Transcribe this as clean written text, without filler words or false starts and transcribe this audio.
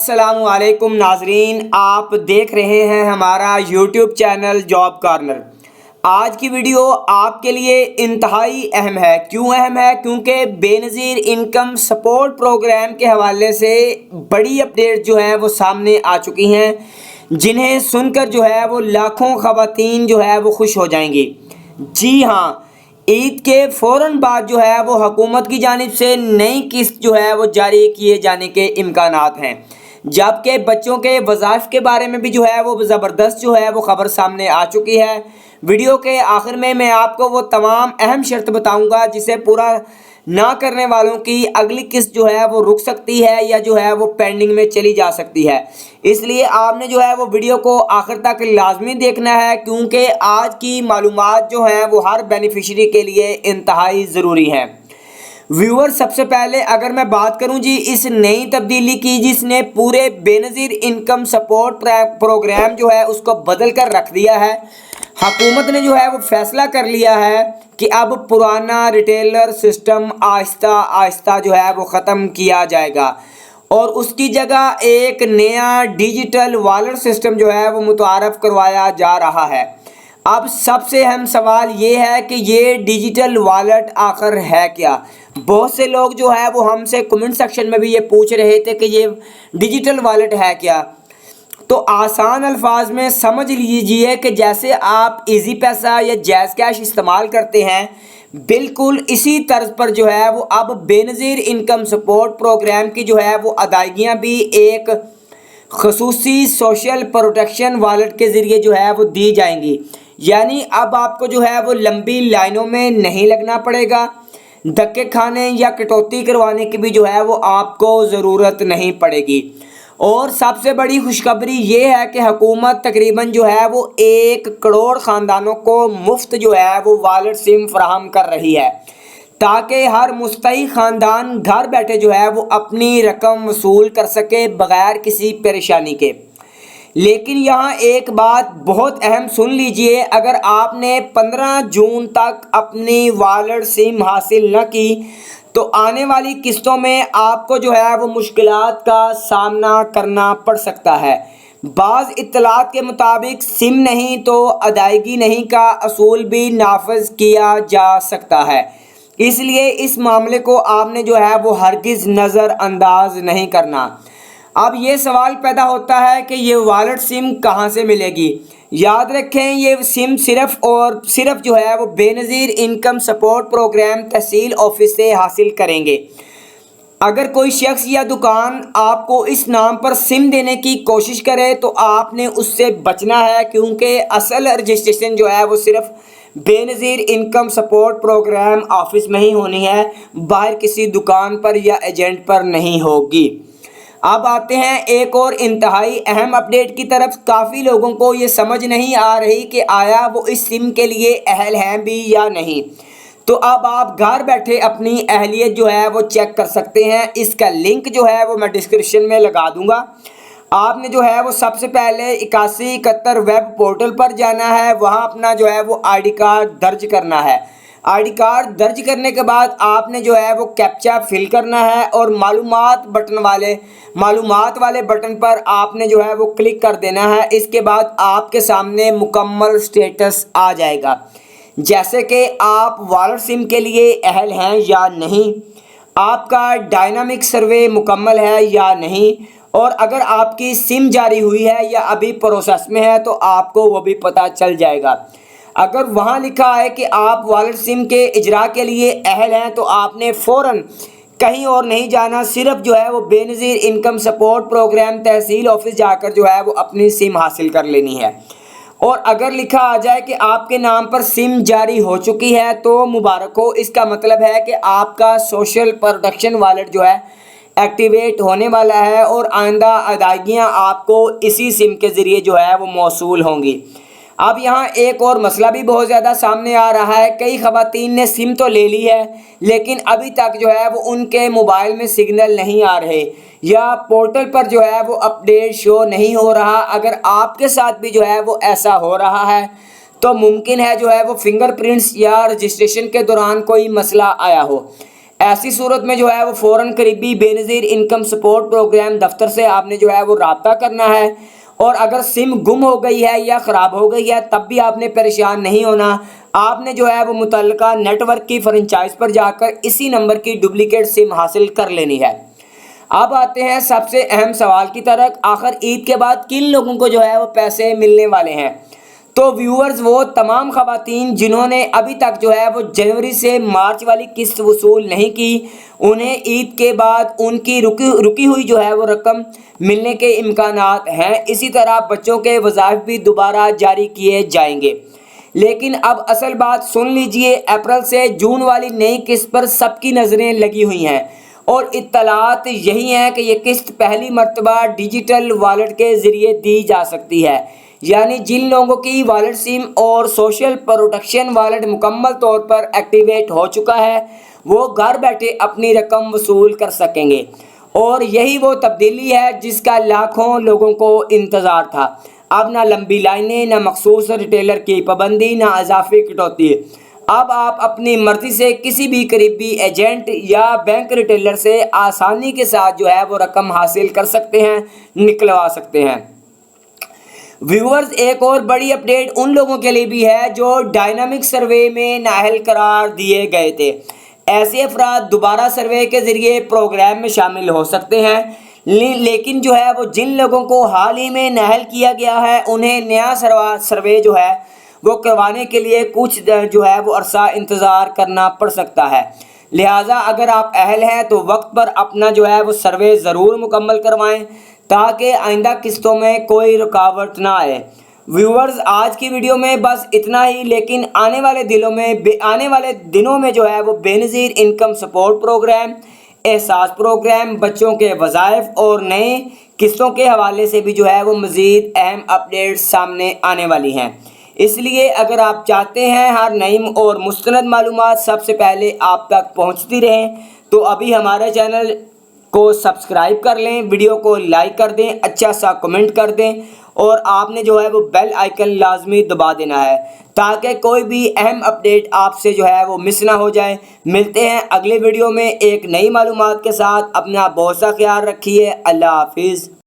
السلام علیکم ناظرین، آپ دیکھ رہے ہیں ہمارا یوٹیوب چینل جاب کارنر۔ آج کی ویڈیو آپ کے لیے انتہائی اہم ہے۔ کیوں اہم ہے؟ کیونکہ بے نظیر انکم سپورٹ پروگرام کے حوالے سے بڑی اپڈیٹ جو ہیں وہ سامنے آ چکی ہیں، جنہیں سن کر جو ہے وہ لاکھوں خواتین جو ہے وہ خوش ہو جائیں گی۔ جی ہاں، عید کے فوراً بعد جو ہے وہ حکومت کی جانب سے نئی قسط جو ہے وہ جاری کیے جانے کے امکانات ہیں، جبکہ بچوں کے وظائف کے بارے میں بھی جو ہے وہ زبردست جو ہے وہ خبر سامنے آ چکی ہے۔ ویڈیو کے آخر میں آپ کو وہ تمام اہم شرط بتاؤں گا جسے پورا نہ کرنے والوں کی اگلی قسط جو ہے وہ رک سکتی ہے یا جو ہے وہ پینڈنگ میں چلی جا سکتی ہے۔ اس لیے آپ نے جو ہے وہ ویڈیو کو آخر تک لازمی دیکھنا ہے، کیونکہ آج کی معلومات جو ہیں وہ ہر بینیفیشری کے لیے انتہائی ضروری ہیں۔ ویور، سب سے پہلے اگر میں بات کروں جی اس نئی تبدیلی کی جس نے پورے بے نظیر انکم سپورٹ پروگرام جو ہے اس کو بدل کر رکھ دیا ہے، حکومت نے جو ہے وہ فیصلہ کر لیا ہے کہ اب پرانا ریٹیلر سسٹم آہستہ آہستہ جو ہے وہ ختم کیا جائے گا اور اس کی جگہ ایک نیا ڈیجیٹل والٹ سسٹم جو ہے وہ متعارف کروایا جا رہا ہے۔ اب سب سے اہم سوال یہ ہے کہ یہ ڈیجیٹل والٹ آخر ہے کیا؟ بہت سے لوگ جو ہے وہ ہم سے کمنٹ سیکشن میں بھی یہ پوچھ رہے تھے کہ یہ ڈیجیٹل والٹ ہے کیا؟ تو آسان الفاظ میں سمجھ لیجئے کہ جیسے آپ ایزی پیسہ یا جیز کیش استعمال کرتے ہیں، بالکل اسی طرز پر جو ہے وہ اب بے نظیر انکم سپورٹ پروگرام کی جو ہے وہ ادائیگیاں بھی ایک خصوصی سوشل پروٹیکشن والٹ کے ذریعے جو ہے وہ دی جائیں گی۔ یعنی اب آپ کو جو ہے وہ لمبی لائنوں میں نہیں لگنا پڑے گا، دھکے کھانے یا کٹوتی کروانے کی بھی جو ہے وہ آپ کو ضرورت نہیں پڑے گی۔ اور سب سے بڑی خوشخبری یہ ہے کہ حکومت تقریباً جو ہے وہ 1 کروڑ خاندانوں کو مفت جو ہے وہ والٹ سم فراہم کر رہی ہے، تاکہ ہر مستحق خاندان گھر بیٹھے جو ہے وہ اپنی رقم وصول کر سکے بغیر کسی پریشانی کے۔ لیکن یہاں ایک بات بہت اہم سن لیجئے، اگر آپ نے 15 جون تک اپنی والٹ سم حاصل نہ کی تو آنے والی قسطوں میں آپ کو جو ہے وہ مشکلات کا سامنا کرنا پڑ سکتا ہے۔ بعض اطلاعات کے مطابق سم نہیں تو ادائیگی نہیں کا اصول بھی نافذ کیا جا سکتا ہے، اس لیے اس معاملے کو آپ نے جو ہے وہ ہرگز نظر انداز نہیں کرنا۔ اب یہ سوال پیدا ہوتا ہے کہ یہ والٹ سم کہاں سے ملے گی؟ یاد رکھیں، یہ سم صرف اور صرف جو ہے وہ بے نظیر انکم سپورٹ پروگرام تحصیل آفس سے حاصل کریں گے۔ اگر کوئی شخص یا دکان آپ کو اس نام پر سم دینے کی کوشش کرے تو آپ نے اس سے بچنا ہے، کیونکہ اصل رجسٹریشن جو ہے وہ صرف بے نظیر انکم سپورٹ پروگرام آفس میں ہی ہونی ہے، باہر کسی دکان پر یا ایجنٹ پر نہیں ہوگی۔ اب آتے ہیں ایک اور انتہائی اہم اپڈیٹ کی طرف۔ کافی لوگوں کو یہ سمجھ نہیں آ رہی کہ آیا وہ اس سم کے لیے اہل ہیں بھی یا نہیں، تو اب آپ گھر بیٹھے اپنی اہلیت جو ہے وہ چیک کر سکتے ہیں۔ اس کا لنک جو ہے وہ میں ڈسکرپشن میں لگا دوں گا۔ آپ نے جو ہے وہ سب سے پہلے 8171 ویب پورٹل پر جانا ہے، وہاں اپنا جو ہے وہ آئی ڈی کارڈ درج کرنا ہے۔ آئی ڈی کارڈ درج کرنے کے بعد آپ نے جو ہے وہ کیپچا فل کرنا ہے اور معلومات والے بٹن پر آپ نے جو ہے وہ کلک کر دینا ہے۔ اس کے بعد آپ کے سامنے مکمل سٹیٹس آ جائے گا، جیسے کہ آپ والٹ سم کے لیے اہل ہیں یا نہیں، آپ کا ڈائنامک سروے مکمل ہے یا نہیں، اور اگر آپ کی سم جاری ہوئی ہے یا ابھی پروسیس میں ہے تو آپ کو وہ بھی پتہ چل جائے گا۔ اگر وہاں لکھا ہے کہ آپ والٹ سم کے اجرا کے لیے اہل ہیں تو آپ نے فوراً کہیں اور نہیں جانا، صرف جو ہے وہ بے نظیر انکم سپورٹ پروگرام تحصیل آفس جا کر جو ہے وہ اپنی سم حاصل کر لینی ہے۔ اور اگر لکھا آ جائے کہ آپ کے نام پر سم جاری ہو چکی ہے تو مبارک ہو، اس کا مطلب ہے کہ آپ کا سوشل پروٹیکشن والٹ جو ہے ایکٹیویٹ ہونے والا ہے اور آئندہ ادائیگیاں آپ کو اسی سم کے ذریعے جو ہے وہ موصول ہوں گی۔ اب یہاں ایک اور مسئلہ بھی بہت زیادہ سامنے آ رہا ہے۔ کئی خواتین نے سم تو لے لی ہے لیکن ابھی تک جو ہے وہ ان کے موبائل میں سگنل نہیں آ رہے یا پورٹل پر جو ہے وہ اپڈیٹ شو نہیں ہو رہا۔ اگر آپ کے ساتھ بھی جو ہے وہ ایسا ہو رہا ہے تو ممکن ہے جو ہے وہ فنگر پرنٹس یا رجسٹریشن کے دوران کوئی مسئلہ آیا ہو۔ ایسی صورت میں جو ہے وہ فوراً قریبی بے نظیر انکم سپورٹ پروگرام دفتر سے آپ نے جو ہے وہ رابطہ کرنا ہے، اور اگر سم گم ہو گئی ہے یا خراب ہو گئی ہے تب بھی آپ نے پریشان نہیں ہونا، آپ نے جو ہے وہ متعلقہ نیٹ ورک کی فرنچائز پر جا کر اسی نمبر کی ڈپلیکیٹ سم حاصل کر لینی ہے۔ اب آتے ہیں سب سے اہم سوال کی طرف، آخر عید کے بعد کن لوگوں کو جو ہے وہ پیسے ملنے والے ہیں؟ تو ویورز، وہ تمام خواتین جنہوں نے ابھی تک جو ہے وہ جنوری سے مارچ والی قسط وصول نہیں کی، انہیں عید کے بعد ان کی رکی ہوئی جو ہے وہ رقم ملنے کے امکانات ہیں۔ اسی طرح بچوں کے وظائف بھی دوبارہ جاری کیے جائیں گے۔ لیکن اب اصل بات سن لیجئے، اپریل سے جون والی نئی قسط پر سب کی نظریں لگی ہوئی ہیں، اور اطلاعات یہی ہیں کہ یہ قسط پہلی مرتبہ ڈیجیٹل والیٹ کے ذریعے دی جا سکتی ہے، یعنی جن لوگوں کی والیٹ سم اور سوشل پروٹیکشن والیٹ مکمل طور پر ایکٹیویٹ ہو چکا ہے وہ گھر بیٹھے اپنی رقم وصول کر سکیں گے، اور یہی وہ تبدیلی ہے جس کا لاکھوں لوگوں کو انتظار تھا۔ اب نہ لمبی لائنیں، نہ مخصوص ریٹیلر کی پابندی، نہ اضافی کٹوتی۔ اب آپ اپنی مرضی سے کسی بھی قریبی ایجنٹ یا بینک ریٹیلر سے آسانی کے ساتھ جو ہے وہ رقم حاصل کر سکتے ہیں، نکلوا سکتے ہیں۔ ویورز، ایک اور بڑی اپڈیٹ ان لوگوں کے لیے بھی ہے جو ڈائنامک سروے میں نااہل قرار دیے گئے تھے۔ ایسے افراد دوبارہ سروے کے ذریعے پروگرام میں شامل ہو سکتے ہیں، لیکن جو ہے وہ جن لوگوں کو حال ہی میں نااہل کیا گیا ہے انہیں نیا سروے جو ہے وہ کروانے کے لیے کچھ جو ہے وہ عرصہ انتظار کرنا پڑ سکتا ہے۔ لہٰذا اگر آپ اہل ہیں تو وقت پر اپنا جو ہے وہ سروے ضرور مکمل کروائیں تاکہ آئندہ قسطوں میں کوئی رکاوٹ نہ آئے۔ ویورز، آج کی ویڈیو میں بس اتنا ہی، لیکن آنے والے دنوں میں جو ہے وہ بے نظیر انکم سپورٹ پروگرام، احساس پروگرام، بچوں کے وظائف اور نئے قسطوں کے حوالے سے بھی جو ہے وہ مزید اہم اپڈیٹس سامنے آنے والی ہیں۔ اس لیے اگر آپ چاہتے ہیں ہر نئی اور مستند معلومات سب سے پہلے آپ تک پہنچتی رہیں تو ابھی ہمارے چینل کو سبسکرائب کر لیں، ویڈیو کو لائک کر دیں، اچھا سا کمنٹ کر دیں، اور آپ نے جو ہے وہ بیل آئیکن لازمی دبا دینا ہے تاکہ کوئی بھی اہم اپڈیٹ آپ سے جو ہے وہ مس نہ ہو جائے۔ ملتے ہیں اگلے ویڈیو میں ایک نئی معلومات کے ساتھ۔ اپنا بہت سا خیال رکھیے۔ اللہ حافظ۔